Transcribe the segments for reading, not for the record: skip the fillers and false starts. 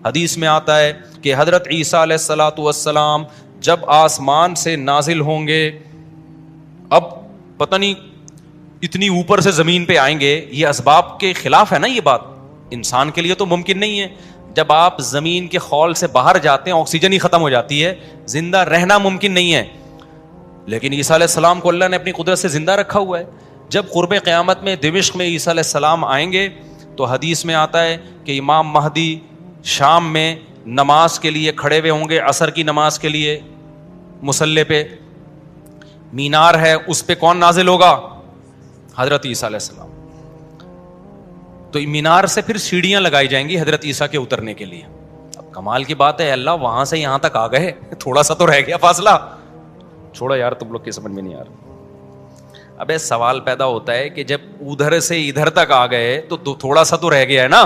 حدیث میں آتا ہے کہ حضرت عیسیٰ علیہ الصلوۃ والسلام جب آسمان سے نازل ہوں گے، اب پتہ نہیں اتنی اوپر سے زمین پہ آئیں گے، یہ اسباب کے خلاف ہے نا، یہ بات انسان کے لیے تو ممکن نہیں ہے. جب آپ زمین کے خول سے باہر جاتے ہیں آکسیجن ہی ختم ہو جاتی ہے، زندہ رہنا ممکن نہیں ہے. لیکن عیسیٰ علیہ السلام کو اللہ نے اپنی قدرت سے زندہ رکھا ہوا ہے. جب قرب قیامت میں دمشق میں عیسیٰ علیہ السلام آئیں گے تو حدیث میں آتا ہے کہ امام مہدی شام میں نماز کے لیے کھڑے ہوئے ہوں گے، عصر کی نماز کے لیے مصلی پہ. مینار ہے، اس پہ کون نازل ہوگا؟ حضرت عیسیٰ علیہ السلام. تو مینار سے پھر سیڑھیاں لگائی جائیں گی حضرت عیسیٰ کے اترنے کے لیے. اب کمال کی بات ہے، اللہ وہاں سے یہاں تک آ گئے، تھوڑا سا تو رہ گیا فاصلہ. چھوڑا یار، تم لوگ کی سمجھ میں نہیں آ رہا. ابے سوال پیدا ہوتا ہے کہ جب ادھر سے ادھر تک آ گئے تو تھوڑا سا تو رہ گیا ہے نا.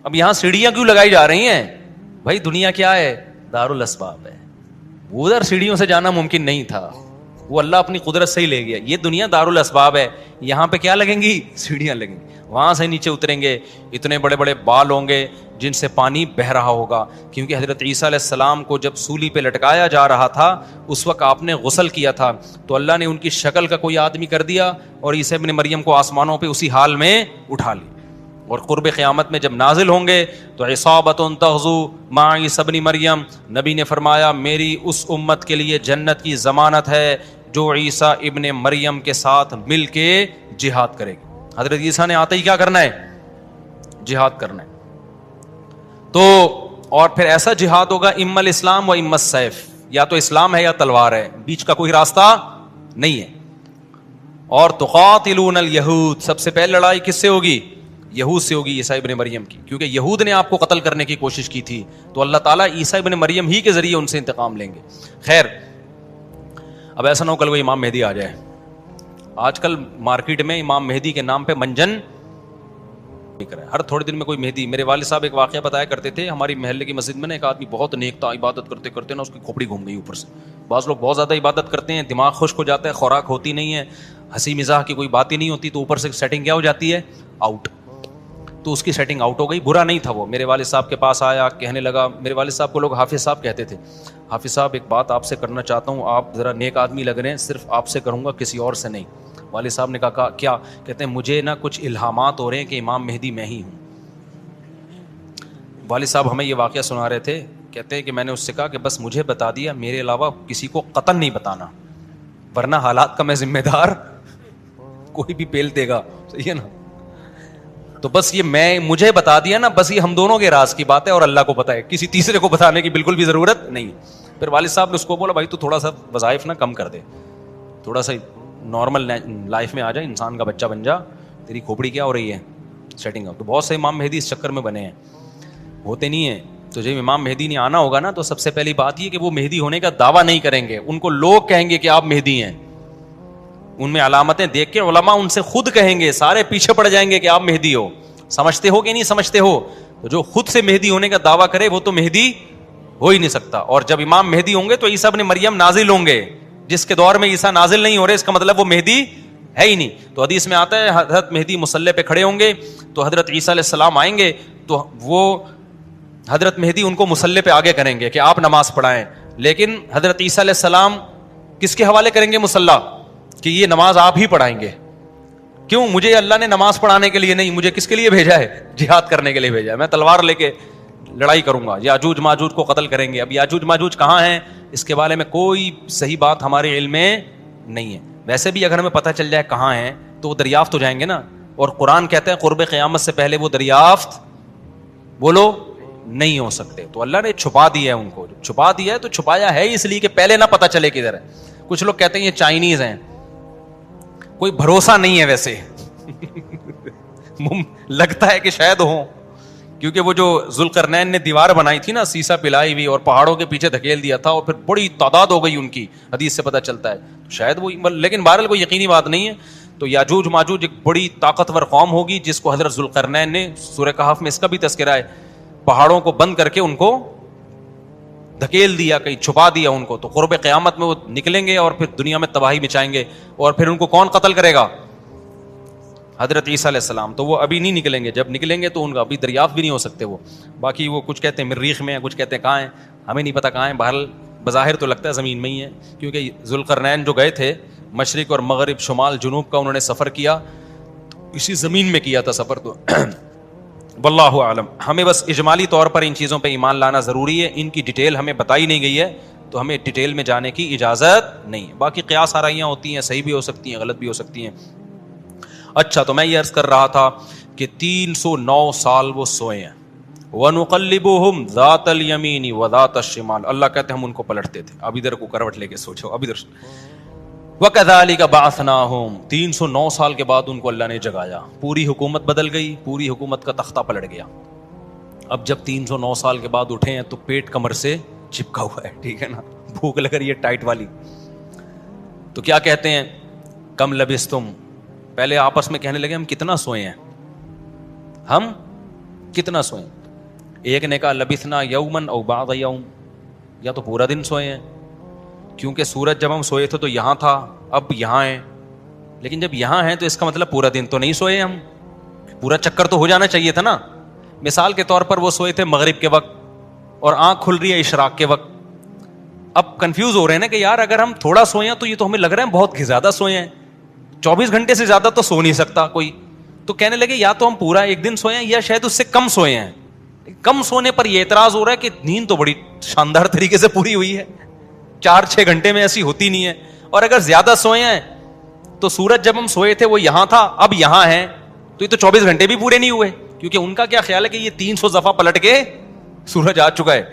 اب یہاں سیڑھیاں کیوں لگائی جا رہی ہیں؟ بھائی دنیا کیا ہے؟ دارالاسباب ہے. ادھر سیڑھیوں سے جانا ممکن نہیں تھا، وہ اللہ اپنی قدرت سے ہی لے گیا. یہ دنیا دارالاسباب ہے، یہاں پہ کیا لگیں گی؟ سیڑھیاں لگیں گی. وہاں سے نیچے اتریں گے، اتنے بڑے بڑے بال ہوں گے جن سے پانی بہہ رہا ہوگا. کیونکہ حضرت عیسیٰ علیہ السلام کو جب سولی پہ لٹکایا جا رہا تھا اس وقت آپ نے غسل کیا تھا، تو اللہ نے ان کی شکل کا کوئی آدمی کر دیا اور عیسیٰ ابن مریم کو آسمانوں پہ اسی حال میں اٹھا لی. اور قرب قیامت میں جب نازل ہوں گے تو عصابۃ تغزو مع عیسیٰ ابن مریم، نبی نے فرمایا میری اس امت کے لیے جنت کی ضمانت ہے جو عیسیٰ ابن مریم کے ساتھ مل کے جہاد کرے گی. حضرت عیسیٰ نے آتے ہی کیا کرنا ہے؟ جہاد کرنا ہے. تو اور پھر ایسا جہاد ہوگا اما الاسلام و اما السیف، یا تو اسلام ہے یا تلوار ہے، بیچ کا کوئی راستہ نہیں ہے. اور تقاتلون الیہود، سب سے پہلے لڑائی کس سے ہوگی؟ یہود سے ہوگی، عیسیٰ ابن مریم کی. کیونکہ یہود نے آپ کو قتل کرنے کی کوشش کی تھی، تو اللہ تعالیٰ عیسیٰ ابن مریم ہی کے ذریعے ان سے انتقام لیں گے. خیر، اب ایسا نہ ہو کل کوئی امام مہدی آ جائے. آج کل مارکیٹ میں امام مہدی کے نام پہ منجن ہر تھوڑے دن میں کوئی مہدی. میرے والد صاحب ایک واقعہ بتایا کرتے تھے، ہماری محلے کی مسجد میں نا ایک آدمی بہت نیک تھا، عبادت کرتے کرتے نا اس کی کھوپڑی گھوم گئی اوپر سے. بعض لوگ بہت زیادہ عبادت کرتے ہیں، دماغ خشک ہو جاتا ہے، خوراک ہوتی نہیں ہے، ہنسی مزاح کی کوئی بات ہی نہیں ہوتی، تو اوپر سے سیٹنگ کیا ہو جاتی ہے؟ آؤٹ. تو اس کی سیٹنگ آؤٹ ہو گئی. برا نہیں تھا وہ، میرے والد صاحب کے پاس آیا، کہنے لگا، میرے والد صاحب کو لوگ حافظ صاحب کہتے تھے، حافظ صاحب ایک بات آپ سے کرنا چاہتا ہوں، آپ ذرا نیک آدمی لگ رہے ہیں، صرف آپ سے کروں گا، کسی اور سے نہیں. والد صاحب نے کہا کیا؟ کہتے ہیں مجھے نا کچھ الہامات ہو رہے ہیں کہ امام مہدی میں ہی ہوں. والد صاحب ہمیں یہ واقعہ سنا رہے تھے، کہتے ہیں کہ میں نے اس سے کہا کہ بس مجھے بتا دیا، میرے علاوہ کسی کو قطعاً نہیں بتانا، ورنہ حالات کا میں ذمہ دار، کوئی بھی پیل دے گا. صحیح ہے نا؟ تو بس یہ مجھے بتا دیا نا، بس یہ ہم دونوں کے راز کی بات ہے اور اللہ کو پتہ ہے، کسی تیسرے کو بتانے کی بالکل بھی ضرورت نہیں. پھر والد صاحب نے اس کو بولا بھائی تو تھوڑا سا وظائف نہ کم کر دے، تھوڑا سا نارمل لائف میں آ جائے، انسان کا بچہ بن جا، تیری کھوپڑی کیا ہو رہی ہے سیٹنگ اپ. تو بہت سے امام مہدی اس چکر میں بنے ہیں، ہوتے نہیں ہیں. تو جب امام مہدی نے آنا ہوگا نا تو سب سے پہلی بات یہ کہ وہ مہدی ہونے کا دعویٰ نہیں کریں گے، ان کو لوگ کہیں گے کہ آپ مہدی ہیں. ان میں علامتیں دیکھ کے علماء ان سے خود کہیں گے، سارے پیچھے پڑ جائیں گے کہ آپ مہدی ہو. سمجھتے ہو کہ نہیں سمجھتے ہو؟ تو جو خود سے مہدی ہونے کا دعویٰ کرے وہ تو مہدی ہو ہی نہیں سکتا. اور جب امام مہدی ہوں گے تو عیسیٰ ابن مریم نازل ہوں گے. جس کے دور میں عیسیٰ نازل نہیں ہو رہے اس کا مطلب وہ مہدی ہے ہی نہیں. تو حدیث میں آتا ہے حضرت مہدی مصلی پہ کھڑے ہوں گے تو حضرت عیسیٰ علیہ السلام آئیں گے تو وہ حضرت مہدی ان کو مصلی پہ آگے کریں گے کہ آپ نماز پڑھائیں. لیکن حضرت عیسیٰ علیہ السلام کس کے حوالے کریں گے مصلی؟ کہ یہ نماز آپ ہی پڑھائیں گے. کیوں؟ مجھے اللہ نے نماز پڑھانے کے لیے نہیں، مجھے کس کے لیے بھیجا ہے؟ جہاد کرنے کے لیے بھیجا ہے. میں تلوار لے کے لڑائی کروں گا، یاجوج ماجوج کو قتل کریں گے. اب یاجوج ماجوج کہاں ہیں اس کے بارے میں کوئی صحیح بات ہمارے علم میں نہیں ہے. ویسے بھی اگر ہمیں پتہ چل جائے کہاں ہیں تو وہ دریافت ہو جائیں گے نا. اور قرآن کہتا ہے قرب قیامت سے پہلے وہ دریافت بولو نہیں ہو سکتے. تو اللہ نے چھپا دیا ہے ان کو. چھپا دیا ہے تو چھپایا ہے اس لیے کہ پہلے نہ پتہ چلے کدھر ہے. کچھ لوگ کہتے ہیں یہ چائنیز ہیں، کوئی بھروسہ نہیں ہے ویسے لگتا ہے کہ شاید ہوں، کیونکہ وہ جو ذوالقرنین نے دیوار بنائی تھی نا سیسا پلائی ہوئی اور پہاڑوں کے پیچھے دھکیل دیا تھا اور پھر بڑی تعداد ہو گئی ان کی، حدیث سے پتہ چلتا ہے شاید وہ، لیکن بہرحال کوئی یقینی بات نہیں ہے. تو یاجوج ماجوج ایک بڑی طاقتور قوم ہوگی جس کو حضرت ذوالقرنین نے سورہ کہف میں اس کا بھی تذکرہ ہے، پہاڑوں کو بند کر کے ان کو دھکیل دیا، کہیں چھپا دیا ان کو. تو قرب قیامت میں وہ نکلیں گے اور پھر دنیا میں تباہی مچائیں گے. اور پھر ان کو کون قتل کرے گا؟ حضرت عیسیٰ علیہ السلام تو وہ ابھی نہیں نکلیں گے, جب نکلیں گے تو ان کا ابھی دریافت بھی نہیں ہو سکتے وہ. باقی وہ کچھ کہتے ہیں مریخ میں ہیں, کچھ کہتے ہیں کہاں ہیں, ہمیں نہیں پتہ کہاں ہیں. بہرحال بظاہر تو لگتا ہے زمین میں ہی ہے, کیونکہ ذوالقرنین جو گئے تھے مشرق اور مغرب شمال جنوب کا انہوں نے سفر کیا, اسی زمین میں کیا تھا سفر. تو واللہ عالم. ہمیں بس اجمالی طور پر ان چیزوں پہ ایمان لانا ضروری ہے, ان کی ڈیٹیل ہمیں بتائی نہیں گئی ہے تو ہمیں ڈیٹیل میں جانے کی اجازت نہیں ہے. باقی قیاس آرائیاں ہوتی ہیں, صحیح بھی ہو سکتی ہیں, غلط بھی ہو سکتی ہیں. اچھا, تو میں یہ عرض کر رہا تھا کہ 309 سال وہ سوئے ہیں. وَنُقَلِّبُهُمْ ذَاتَ الْيَمِينِ وَذَاتَ الشِّمَالِ, اللہ کہتے ہیں ہم ان کو پلٹتے تھے, اب ادھر کو کروٹ لے کے سوچو, اب ادھر. وَكَذَلِكَ بَعَثْنَاهُمْ, 309 سال کے بعد ان کو اللہ نے جگایا. پوری حکومت بدل گئی, پوری حکومت کا تختہ پلٹ گیا. اب جب 309 سال کے بعد اٹھے ہیں تو پیٹ کمر سے چپکا ہوا ہے, ٹھیک ہے نا, بھوک لگ رہی ہے ٹائٹ والی. تو کیا کہتے ہیں, کم لبستم, پہلے آپس میں کہنے لگے ہم کتنا سوئے ہیں, ہم کتنا سوئے. ایک نے کہا لبثنا یومن او بعض یوم, یا تو پورا دن سوئے ہیں, کیونکہ سورج جب ہم سوئے تھے تو یہاں تھا, اب یہاں ہیں. لیکن جب یہاں ہیں تو اس کا مطلب پورا دن تو نہیں سوئے ہم, پورا چکر تو ہو جانا چاہیے تھا نا. مثال کے طور پر وہ سوئے تھے مغرب کے وقت اور آنکھ کھل رہی ہے اشراق کے وقت. اب کنفیوز ہو رہے ہیں نا کہ یار اگر ہم تھوڑا سوئے ہیں تو یہ تو ہمیں لگ رہا ہے بہت زیادہ سوئے ہیں, 24 گھنٹے سے زیادہ تو سو نہیں سکتا کوئی. تو کہنے لگے یا تو ہم پورا ایک دن سوئے ہیں یا شاید اس سے کم سوئے ہیں. کم سونے پر یہ اعتراض ہو رہا ہے کہ نیند تو بڑی شاندار طریقے سے پوری ہوئی ہے, 4-6 گھنٹے میں ایسی ہوتی نہیں ہے. اور اگر زیادہ سوئے ہیں تو سورج جب ہم سوئے تھے وہ یہاں تھا, اب یہاں ہے, تو یہ تو 24 گھنٹے بھی پورے نہیں ہوئے, کیونکہ ان کا کیا خیال ہے کہ یہ 300 دفعہ پلٹ کے سورج آ چکا ہے.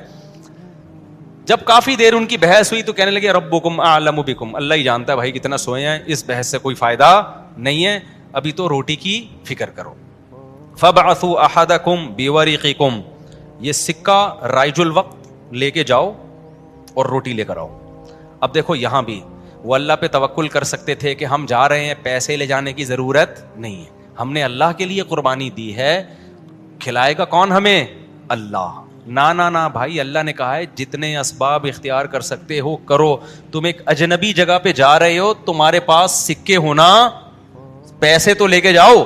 جب کافی دیر ان کی بحث ہوئی تو کہنے لگے ربکم اعلم بکم, اللہ ہی جانتا ہے بھائی کتنا سوئے ہیں, اس بحث سے کوئی فائدہ نہیں ہے, ابھی تو روٹی کی فکر کرو. فبعثوا احدکم بورقکم, یہ سکہ رائج الوقت لے کے جاؤ اور روٹی لے کر آؤ. اب دیکھو یہاں بھی وہ اللہ پہ توکل کر سکتے تھے کہ ہم جا رہے ہیں, پیسے لے جانے کی ضرورت نہیں ہے, ہم نے اللہ کے لیے قربانی دی ہے, کھلائے گا کون ہمیں, اللہ. نا بھائی, اللہ نے کہا ہے جتنے اسباب اختیار کر سکتے ہو کرو. تم ایک اجنبی جگہ پہ جا رہے ہو, تمہارے پاس سکے ہونا, پیسے تو لے کے جاؤ.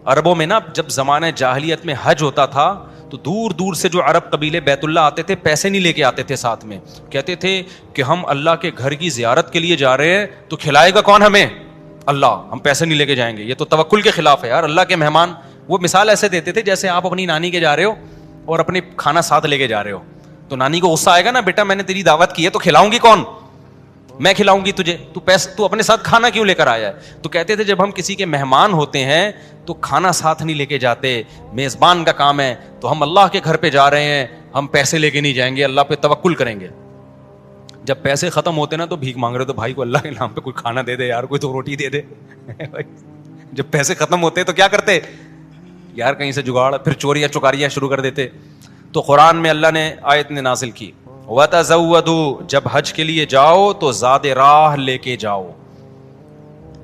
عربوں میں نا جب زمانہ جاہلیت میں حج ہوتا تھا تو دور دور سے جو عرب قبیلے بیت اللہ آتے تھے پیسے نہیں لے کے آتے تھے ساتھ میں, کہتے تھے کہ ہم اللہ کے گھر کی زیارت کے لیے جا رہے ہیں تو کھلائے گا کون ہمیں, اللہ, ہم پیسے نہیں لے کے جائیں گے. یہ تو توکل کے خلاف ہے یار, اللہ کے مہمان. وہ مثال ایسے دیتے تھے جیسے آپ اپنی نانی کے جا رہے ہو اور اپنے کھانا ساتھ لے کے جا رہے ہو, تو نانی کو غصہ آئے گا نا, بیٹا میں نے تیری دعوت کی ہے تو کھلاؤں گی کون, میں کھلاؤں گی تجھے, تو اپنے ساتھ کھانا کیوں لے کر آیا ہے. تو کہتے تھے جب ہم کسی کے مہمان ہوتے ہیں تو کھانا ساتھ نہیں لے کے جاتے, میزبان کا کام ہے, تو ہم اللہ کے گھر پہ جا رہے ہیں, ہم پیسے لے کے نہیں جائیں گے, اللہ پہ توکل کریں گے. جب پیسے ختم ہوتے نا تو بھیک مانگ رہے تو بھائی کو اللہ کے نام پہ کوئی کھانا دے دے یار, کوئی تو روٹی دے دے. جب پیسے ختم ہوتے تو کیا کرتے یار, کہیں سے جگاڑ, پھر چوریاں چکاریاں شروع کر دیتے. تو قرآن میں اللہ نے آیت نے نازل کی وَتَزَوَّدُوا, جب حج کے لیے جاؤ تو زاد راہ لے کے جاؤ,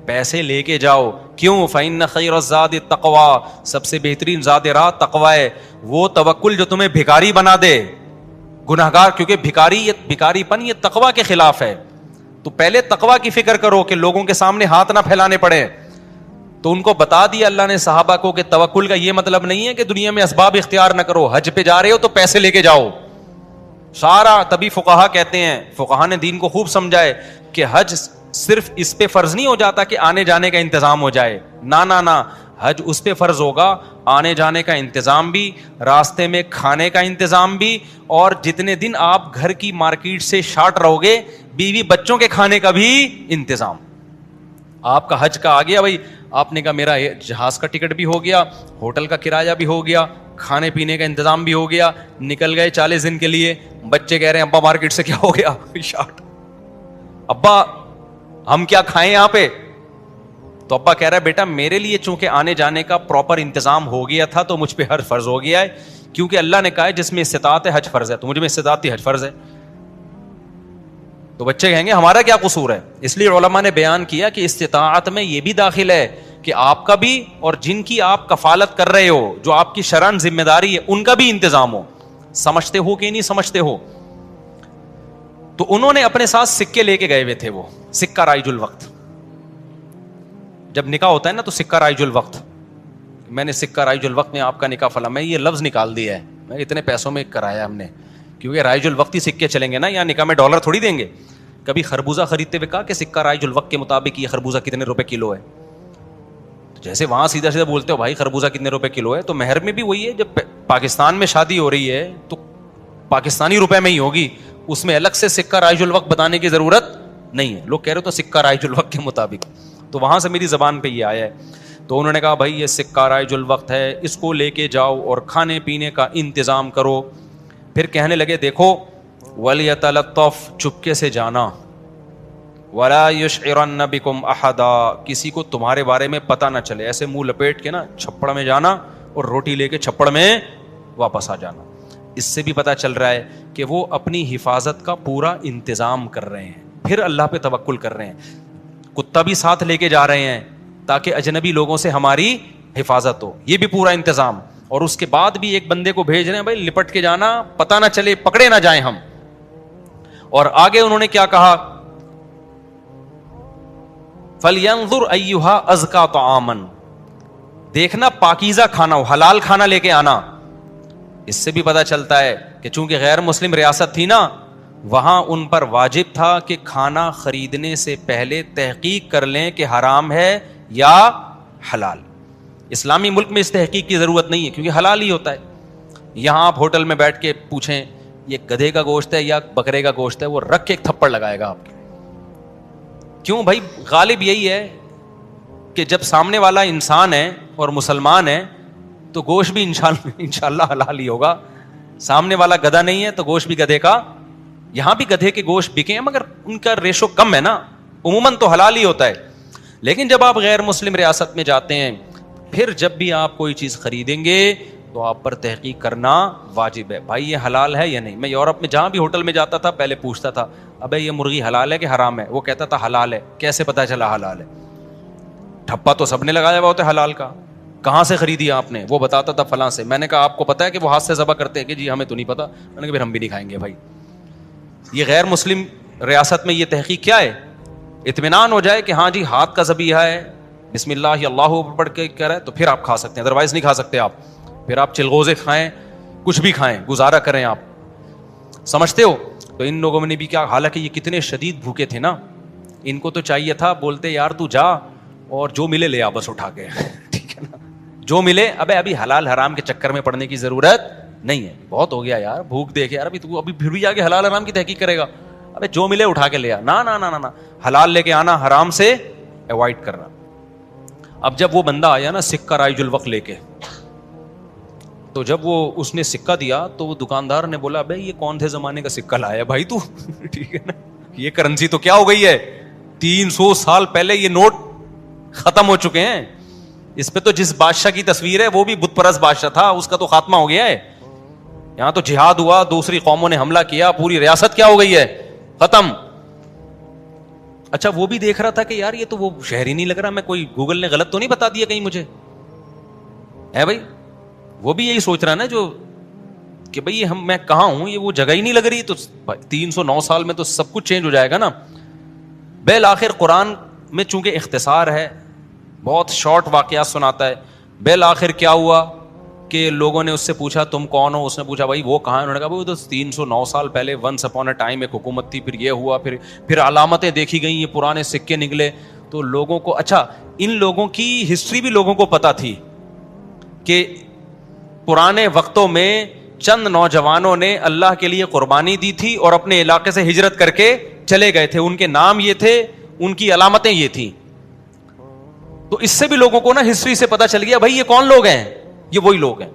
پیسے لے کے جاؤ. کیوں, فَإِنَّ خَيْرَ الزَّادِ التَّقْوَىٰ, سب سے بہترین زاد راہ تقویٰ ہے. وہ توکل جو تمہیں بھکاری بنا دے, گناہگار, کیونکہ بھکاری پن یہ تقویٰ کے خلاف ہے. تو پہلے تقویٰ کی فکر کرو کہ لوگوں کے سامنے ہاتھ نہ پھیلانے پڑے. تو ان کو بتا دیا اللہ نے صحابہ کو کہ توکل کا یہ مطلب نہیں ہے کہ دنیا میں اسباب اختیار نہ کرو, حج پہ جا رہے ہو تو پیسے لے کے جاؤ سارا. تبھی فقہا کہتے ہیں, فقہا نے دین کو خوب سمجھائے کہ حج صرف اس پہ فرض نہیں ہو جاتا کہ آنے جانے کا انتظام ہو جائے, نہ, حج اس پہ فرض ہوگا آنے جانے کا انتظام بھی, راستے میں کھانے کا انتظام بھی, اور جتنے دن آپ گھر کی مارکیٹ سے شارٹ رہو گے بیوی بچوں کے کھانے کا بھی انتظام. آپ کا حج کا آ گیا بھائی, آپ نے کہا میرا جہاز کا ٹکٹ بھی ہو گیا, ہوٹل کا کرایہ بھی ہو گیا, کھانے پینے کا انتظام بھی ہو گیا, نکل گئے 40 دن کے لیے. بچے کہہ رہے ہیں ابا مارکیٹ سے کیا ہو گیا, شارٹ, ابا ہم کیا کھائیں یہاں پہ. تو ابا کہہ رہا ہے بیٹا میرے لیے چونکہ آنے جانے کا پراپر انتظام ہو گیا تھا تو مجھ پہ حج فرض ہو گیا ہے, کیونکہ اللہ نے کہا ہے جس میں استطاعت ہے حج فرض ہے, تو مجھ میں استطاعت تھی حج فرض ہے. تو بچے کہیں گے ہمارا کیا قصور ہے. اس لیے علماء نے بیان کیا کہ استطاعت میں یہ بھی داخل ہے کہ آپ کا بھی اور جن کی آپ کفالت کر رہے ہو, جو آپ کی شرعن ذمہ داری ہے, ان کا بھی انتظام ہو. سمجھتے ہو کہ نہیں سمجھتے ہو. تو انہوں نے اپنے ساتھ سکے لے کے گئے ہوئے تھے, وہ سکہ رائج الوقت. جب نکاح ہوتا ہے نا تو سکہ رائج الوقت, میں نے سکہ رائج الوقت میں آپ کا نکاح فلاں, میں یہ لفظ نکال دیا ہے, میں اتنے پیسوں میں کرایا ہم نے, کیونکہ رائج الوقت ہی سکے چلیں گے نا, یہاں نکاح میں ڈالر تھوڑی دیں گے. کبھی خربوزہ خریدتے ہوئے کہا کہ سکہ رائج الوقت کے مطابق یہ خربوزہ کتنے روپے کلو ہے, جیسے وہاں سیدھا سیدھا بولتے ہو بھائی خربوزہ کتنے روپے کلو ہے, تو مہر میں بھی وہی ہے. جب پاکستان میں شادی ہو رہی ہے تو پاکستانی روپے میں ہی ہوگی, اس میں الگ سے سکہ رائج الوقت بتانے کی ضرورت نہیں ہے. لوگ کہہ رہے تو سکہ رائج الوقت کے مطابق, تو وہاں سے میری زبان پہ یہ آیا ہے. تو انہوں نے کہا بھائی یہ سکہ رائج الوقت ہے, اس کو لے کے جاؤ اور کھانے پینے کا انتظام کرو. پھر کہنے لگے دیکھو وَلْيَتَلَطَّفْ, چپکے سے جانا, وَلَا يُشْعِرَنَّ بِكُمْ أَحَدًا, کسی کو تمہارے بارے میں پتہ نہ چلے. ایسے منہ لپیٹ کے نا چھپڑ میں جانا اور روٹی لے کے چھپڑ میں واپس آ جانا. اس سے بھی پتہ چل رہا ہے کہ وہ اپنی حفاظت کا پورا انتظام کر رہے ہیں, پھر اللہ پہ توکل کر رہے ہیں. کتا بھی ساتھ لے کے جا رہے ہیں تاکہ اجنبی لوگوں سے ہماری حفاظت ہو, یہ بھی پورا انتظام. اور اس کے بعد بھی ایک بندے کو بھیج رہے ہیں بھائی لپٹ کے جانا, پتہ نہ چلے, پکڑے نہ جائیں ہم. اور آگے انہوں نے کیا کہا, فَلْيَنظُرْ أَيُّهَا أَزْكَىٰ طَعَامًا, دیکھنا پاکیزہ کھانا ہو, حلال کھانا لے کے آنا. اس سے بھی پتہ چلتا ہے کہ چونکہ غیر مسلم ریاست تھی نا, وہاں ان پر واجب تھا کہ کھانا خریدنے سے پہلے تحقیق کر لیں کہ حرام ہے یا حلال. اسلامی ملک میں اس تحقیق کی ضرورت نہیں ہے کیونکہ حلال ہی ہوتا ہے. یہاں آپ ہوٹل میں بیٹھ کے پوچھیں یہ گدھے کا گوشت ہے یا بکرے کا گوشت ہے, وہ رکھ کے ایک تھپڑ لگائے گا آپ کے. کیوں بھائی, غالب یہی ہے کہ جب سامنے والا انسان ہے اور مسلمان ہے تو گوشت بھی انشاءاللہ حلال ہی ہوگا. سامنے والا گدھا نہیں ہے تو گوشت بھی گدھے کا. یہاں بھی گدھے کے گوشت بکے ہیں مگر ان کا ریشو کم ہے نا, عموماً تو حلال ہی ہوتا ہے. لیکن جب آپ غیر مسلم ریاست میں جاتے ہیں, پھر جب بھی آپ کوئی چیز خریدیں گے تو آپ پر تحقیق کرنا واجب ہے, بھائی یہ حلال ہے یا نہیں. میں یورپ میں جہاں بھی ہوٹل میں جاتا تھا پہلے پوچھتا تھا ابے یہ مرغی حلال ہے کہ حرام ہے, وہ کہتا تھا حلال ہے. کیسے پتا چلا حلال ہے؟ ٹھپا تو سب نے لگایا ہوا ہوتا ہے حلال کا, کہاں سے خریدی آپ نے؟ وہ بتاتا تھا فلاں سے. میں نے کہا آپ کو پتا ہے کہ وہ ہاتھ سے ذبح کرتے ہیں؟ کہ جی ہمیں تو نہیں پتا. میں نے کہا پھر ہم بھی نہیں کھائیں گے. بھائی یہ غیر مسلم ریاست میں یہ تحقیق کیا ہے؟ اطمینان ہو جائے کہ ہاں جی ہاتھ کا ذبیحہ ہے, بسم اللہ اللہ پڑھ کے کہہ رہا ہے, تو پھر آپ کھا سکتے ہیں, ادروائز نہیں کھا سکتے آپ. پھر آپ چلغوزے کھائیں, کچھ بھی کھائیں, گزارا کریں آپ. سمجھتے ہو؟ تو ان لوگوں نے بھی کیا, حالانکہ یہ کتنے شدید بھوکے تھے نا, ان کو تو چاہیے تھا, بولتے یار تو جا اور جو ملے لے آ بس اٹھا کے, ٹھیک ہے نا, جو ملے. ابھی حلال حرام کے چکر میں پڑنے کی ضرورت نہیں ہے, بہت ہو گیا یار, بھوک دیکھ یار, ابھی تو ابھی پھر بھی آگے حلال حرام کی تحقیق کرے گا. ابے جو ملے اٹھا کے لے آ, نہ حلال لے کے آنا, حرام سے ایوائڈ کرنا. اب جب وہ بندہ آیا نا سکہ رائج الوقت لے کے, تو جب وہ اس نے سکہ دیا تو وہ دکاندار نے بولا بھائی یہ کون سے زمانے کا سکہ لایا بھائی تو, ٹھیک ہے نا, یہ کرنسی تو کیا ہو گئی ہے, 300 سال پہلے یہ نوٹ ختم ہو چکے ہیں. اس پہ تو جس بادشاہ کی تصویر ہے وہ بھی بت پرست بادشاہ تھا, اس کا تو خاتمہ ہو گیا ہے. یہاں تو جہاد ہوا, دوسری قوموں نے حملہ کیا, پوری ریاست کیا ہو گئی ہے, ختم. اچھا وہ بھی دیکھ رہا تھا کہ یار یہ تو وہ شہر ہی نہیں لگ رہا, میں کوئی گوگل نے غلط تو نہیں بتا دیا کہیں مجھے, ہے بھائی. وہ بھی یہی سوچ رہا نا جو کہ بھئی میں کہاں ہوں, یہ وہ جگہ ہی نہیں لگ رہی. تو 309 سال میں تو سب کچھ چینج ہو جائے گا نا. بالآخر قرآن میں چونکہ اختصار ہے, بہت شارٹ واقعات سناتا ہے. بالآخر کیا ہوا کہ لوگوں نے اس سے پوچھا تم کون ہو, اس نے پوچھا بھائی وہ کہاں ہے, انہوں نے کہا وہ تو 309 سال پہلے ونس اپون اے ٹائم ایک حکومت تھی, پھر یہ ہوا, پھر علامتیں دیکھی گئیں, یہ پرانے سکے نکلے. تو لوگوں کو, اچھا ان لوگوں کی ہسٹری بھی لوگوں کو پتا تھی کہ پرانے وقتوں میں چند نوجوانوں نے اللہ کے لیے قربانی دی تھی اور اپنے علاقے سے ہجرت کر کے چلے گئے تھے, ان کے نام یہ تھے, ان کی علامتیں یہ تھیں. تو اس سے بھی لوگوں کو نا ہسٹری سے پتا چل گیا بھائی یہ کون لوگ ہیں, یہ وہی لوگ ہیں.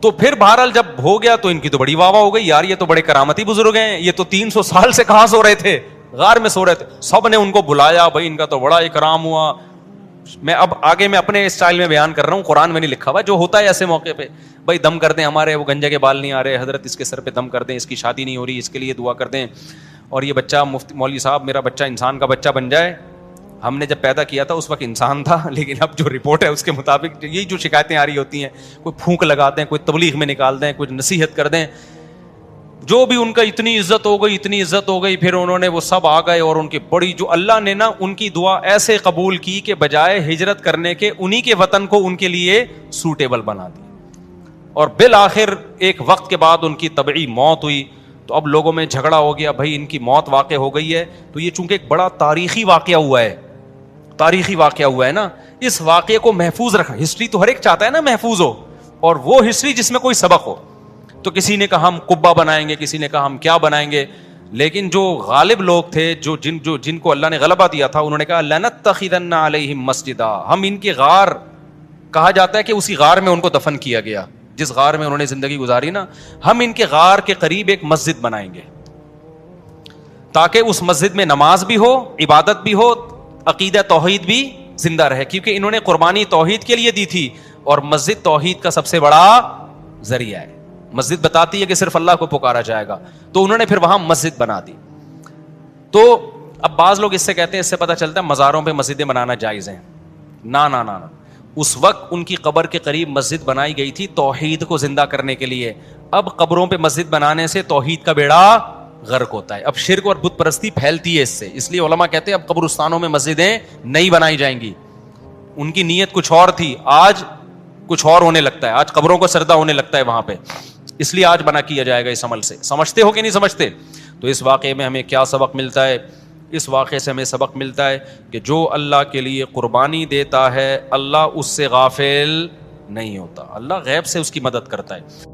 تو پھر بہرحال جب ہو گیا تو ان کی تو بڑی واہ واہ ہو گئی, یار یہ تو بڑے کرامتی بزرگ ہیں, یہ تو 300 سال سے کہاں سو رہے تھے, غار میں سو رہے تھے. سب نے ان کو بلایا, بھائی ان کا تو بڑا اکرام ہوا. میں اب آگے میں اپنے اسٹائل میں بیان کر رہا ہوں, قرآن میں نہیں لکھا ہوا, جو ہوتا ہے ایسے موقع پہ. بھائی دم کر دیں, ہمارے وہ گنجے کے بال نہیں آ رہے, حضرت اس کے سر پہ دم کر دیں, اس کی شادی نہیں ہو رہی, اس کے لیے دعا کر دیں, اور یہ بچہ مفتی مولوی صاحب میرا بچہ انسان کا بچہ بن جائے. ہم نے جب پیدا کیا تھا اس وقت انسان تھا, لیکن اب جو رپورٹ ہے اس کے مطابق یہی جو شکایتیں آ رہی ہوتی ہیں, کوئی پھونک لگا دیں, کوئی تبلیغ میں نکال دیں, کوئی نصیحت کر دیں. جو بھی ان کا اتنی عزت ہو گئی, پھر انہوں نے وہ سب آ گئے اور ان کی بڑی, جو اللہ نے نا ان کی دعا ایسے قبول کی کہ بجائے ہجرت کرنے کے انہی کے وطن کو ان کے لیے سوٹیبل بنا دی, اور بالآخر ایک وقت کے بعد ان کی طبعی موت ہوئی. تو اب لوگوں میں جھگڑا ہو گیا, بھائی ان کی موت واقع ہو گئی ہے, تو یہ چونکہ ایک بڑا تاریخی واقعہ ہوا ہے نا, اس واقعے کو محفوظ رکھنا. ہسٹری تو ہر ایک چاہتا ہے نا محفوظ ہو, اور وہ ہسٹری جس میں کوئی سبق ہو. تو کسی نے کہا ہم قبہ بنائیں گے, کسی نے کہا ہم کیا بنائیں گے, لیکن جو غالب لوگ تھے, جن کو اللہ نے غلبہ دیا تھا, انہوں نے کہا لنتخذن علیہم مسجدا, ہم ان کے غار, کہا جاتا ہے کہ اسی غار میں ان کو دفن کیا گیا جس غار میں انہوں نے زندگی گزاری نا, ہم ان کے غار کے قریب ایک مسجد بنائیں گے تاکہ اس مسجد میں نماز بھی ہو, عبادت بھی ہو, عقیدہ توحید بھی زندہ رہے, کیونکہ انہوں نے قربانی توحید کے لیے دی تھی, اور مسجد توحید کا سب سے بڑا ذریعہ ہے. مسجد بتاتی ہے کہ صرف اللہ کو پکارا جائے گا, تو انہوں نے پھر وہاں مسجد بنا دی. تو اب بعض لوگ اس سے کہتے ہیں, اس سے پتہ چلتا ہے مزاروں پہ مسجدیں بنانا جائز ہیں. نا نا نا نا, اس وقت ان کی قبر کے قریب مسجد بنائی گئی تھی توحید کو زندہ کرنے کے لیے. اب قبروں پہ مسجد بنانے سے توحید کا بیڑا غرق ہوتا ہے, اب شرک اور بت پرستی پھیلتی ہے اس سے. اس لیے علماء کہتے ہیں اب قبرستانوں میں مسجدیں نہیں بنائی جائیں گی. ان کی نیت کچھ اور تھی, آج کچھ اور ہونے لگتا ہے, آج قبروں کو سردہ ہونے لگتا ہے وہاں پہ, اس لیے آج بنا کیا جائے گا اس عمل سے. سمجھتے ہو کہ نہیں سمجھتے؟ تو اس واقعے میں ہمیں کیا سبق ملتا ہے؟ اس واقعے سے ہمیں سبق ملتا ہے کہ جو اللہ کے لیے قربانی دیتا ہے اللہ اس سے غافل نہیں ہوتا, اللہ غیب سے اس کی مدد کرتا ہے.